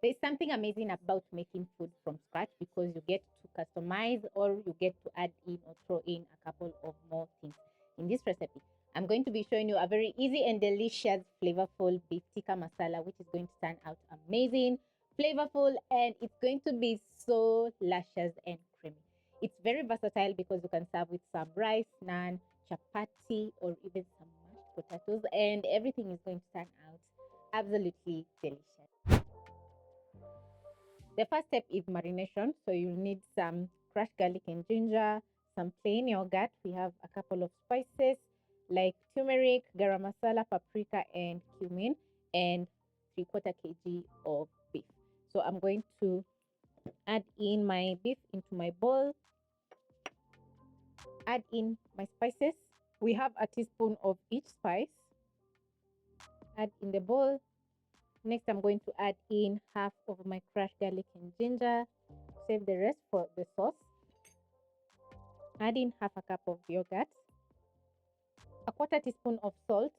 There's something amazing about making food from scratch because you get to customize or you get to add in or throw in a couple of more things. In this recipe, I'm going to be showing you a very easy and delicious flavorful beef tikka masala, which is going to turn out amazing, flavorful, and it's going to be so luscious and creamy. It's very versatile because you can serve with some rice, naan, chapati, or even some mashed potatoes, and everything is going to turn out absolutely delicious. The first step is marination. So you'll need some crushed garlic and ginger, some plain yogurt. We have a couple of spices like turmeric, garam masala, paprika, and cumin, and 3/4 kg of beef. So I'm going to add in my beef into my bowl, add in my spices. We have a teaspoon of each spice. Add in the bowl. Next, I'm going to add in half of my crushed garlic and ginger. Save the rest for the sauce. Add in half a cup of yogurt, a 1/4 teaspoon of salt.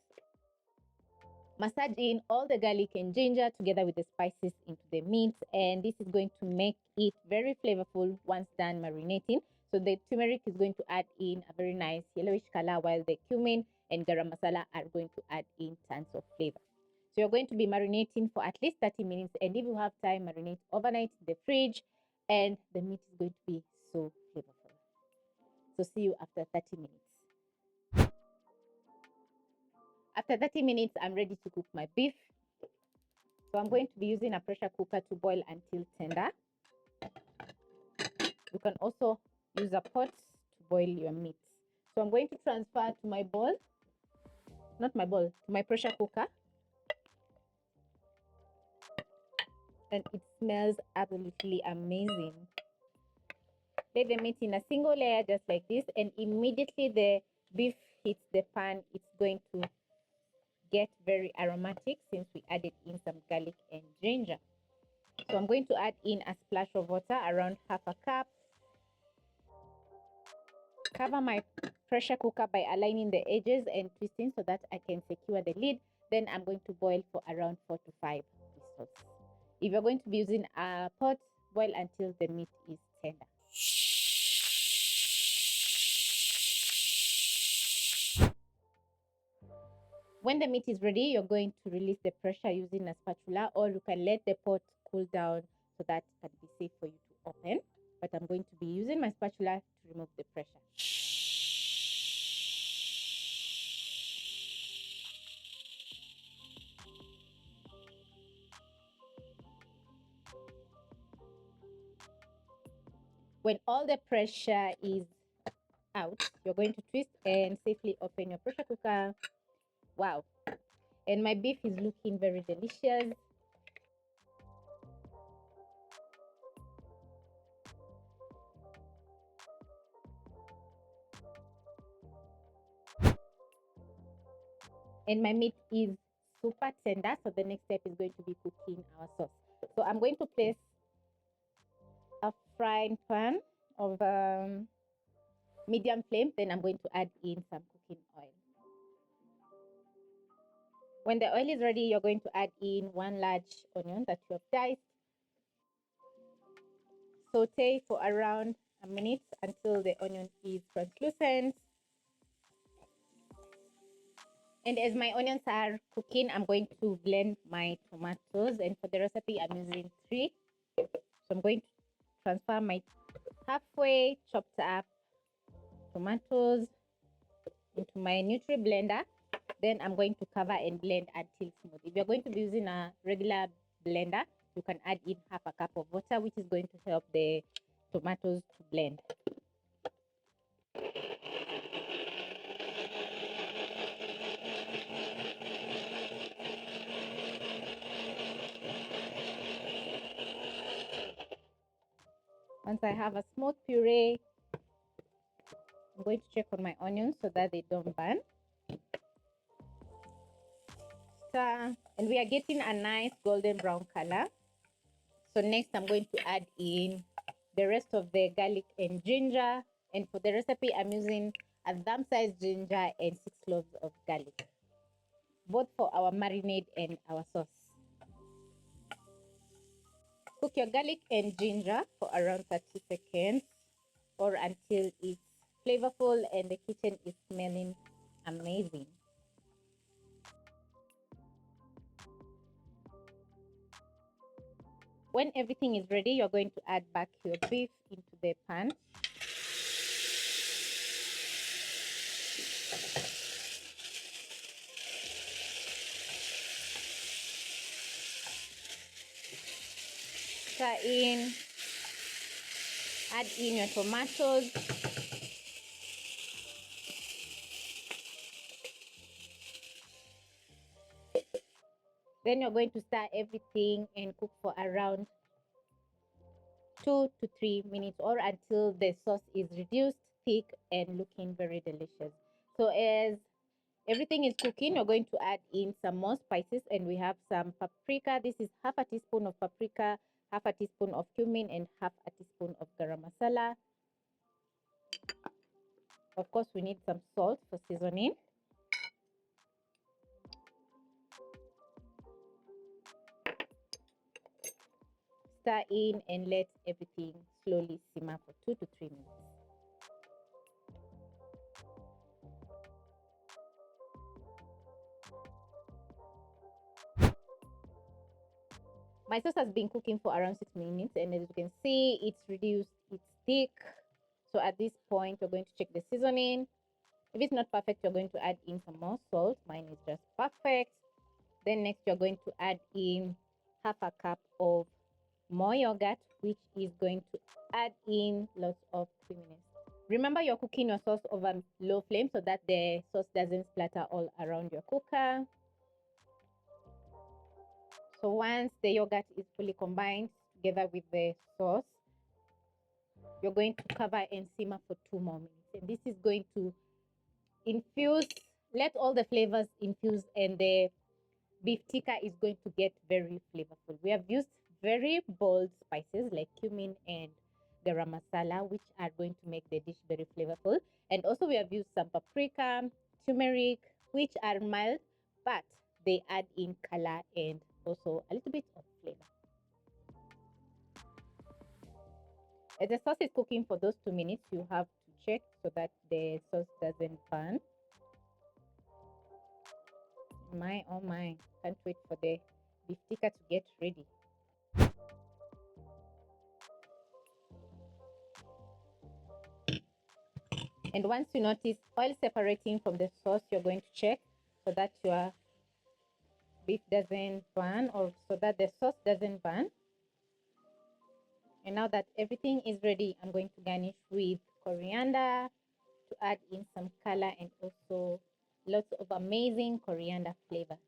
Massage in all the garlic and ginger together with the spices into the meat, and this is going to make it very flavorful once done marinating. So the turmeric is going to add in a very nice yellowish color, while the cumin and garam masala are going to add in tons of flavor. So you're going to be marinating for at least 30 minutes, and if you have time, marinate overnight in the fridge, and the meat is going to be so flavorful. So see you after 30 minutes. After 30 minutes, I'm ready to cook my beef. So I'm going to be using a pressure cooker to boil until tender. You can also use a pot to boil your meat. So I'm going to transfer to my bowl, to my pressure cooker. And it smells absolutely amazing. Lay the meat in a single layer just like this, and immediately the beef hits the pan, it's going to get very aromatic since we added in some garlic and ginger. So I'm going to add in a splash of water, around half a cup. Cover my pressure cooker by aligning the edges and twisting so that I can secure the lid. Then I'm going to boil for around 4 to 5 whistles. If you're going to be using a pot, boil until the meat is tender. When the meat is ready, you're going to release the pressure using a spatula, or you can let the pot cool down so that it can be safe for you to open. But I'm going to be using my spatula to remove the pressure. When all the pressure is out, you're going to twist and safely open your pressure cooker. Wow. And my beef is looking very delicious. And my meat is super tender. So the next step is going to be cooking our sauce. So I'm going to place a frying pan of medium flame. Then I'm going to add in some cooking oil. When the oil is ready, you're going to add in 1 large onion that you have diced. Saute for around a minute until the onion is translucent. And as my onions are cooking, I'm going to blend my tomatoes. And for the recipe, I'm using 3. So I'm going to transfer my halfway chopped up tomatoes into my Nutri blender. Then I'm going to cover and blend until smooth. If you're going to be using a regular blender, you can add in half a cup of water, which is going to help the tomatoes to blend. Once I have a smooth puree, I'm going to check on my onions so that they don't burn. And we are getting a nice golden brown color. So next I'm going to add in the rest of the garlic and ginger. And for the recipe, I'm using a thumb-sized ginger and 6 cloves of garlic, both for our marinade and our sauce. Cook your garlic and ginger for around 30 seconds or until it's flavorful and the kitchen is smelling amazing. When everything is ready, you're going to add back your beef into the pan. Add in your tomatoes. Then you're going to stir everything and cook for around 2 to 3 minutes or until the sauce is reduced, thick, and looking very delicious. So as everything is cooking, you're going to add in some more spices, and we have some paprika. This is half a teaspoon of paprika, half a teaspoon of cumin, and half a teaspoon of garam masala. Of course, we need some salt for seasoning. Stir in and let everything slowly simmer for 2 to 3 minutes. My sauce has been cooking for around 6 minutes, and as you can see, it's reduced, it's thick. So at this point, you're going to check the seasoning. If it's not perfect, you're going to add in some more salt. Mine is just perfect. Then next, you're going to add in half a cup of more yogurt, which is going to add in lots of creaminess. Remember, you're cooking your sauce over low flame so that the sauce doesn't splatter all around your cooker. So once the yogurt is fully combined together with the sauce, you're going to cover and simmer for 2 more minutes. And this is going to infuse, let all the flavors infuse, and the beef tikka is going to get very flavorful. We have used very bold spices like cumin and garam masala, which are going to make the dish very flavorful. And also we have used some paprika, turmeric, which are mild, but they add in color and also a little bit of flavor. As the sauce is cooking for those 2 minutes, you have to check so that the sauce doesn't burn. My, oh my, can't wait for the beef tikka to get ready. And once you notice oil separating from the sauce, you're going to check so that your beef doesn't burn or so that the sauce doesn't burn. And now that everything is ready, I'm going to garnish with coriander to add in some color and also lots of amazing coriander flavor.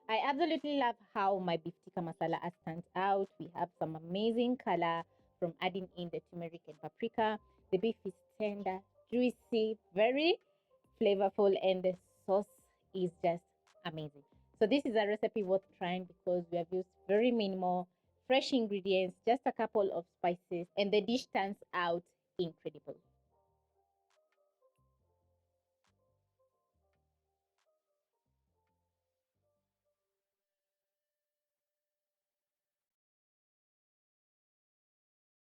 I absolutely love how my beef tikka masala has turned out. We have some amazing color from adding in the turmeric and paprika. The beef is tender, juicy, very flavorful, and the sauce is just amazing. So this is a recipe worth trying because we have used very minimal fresh ingredients, just a couple of spices, and the dish turns out incredible.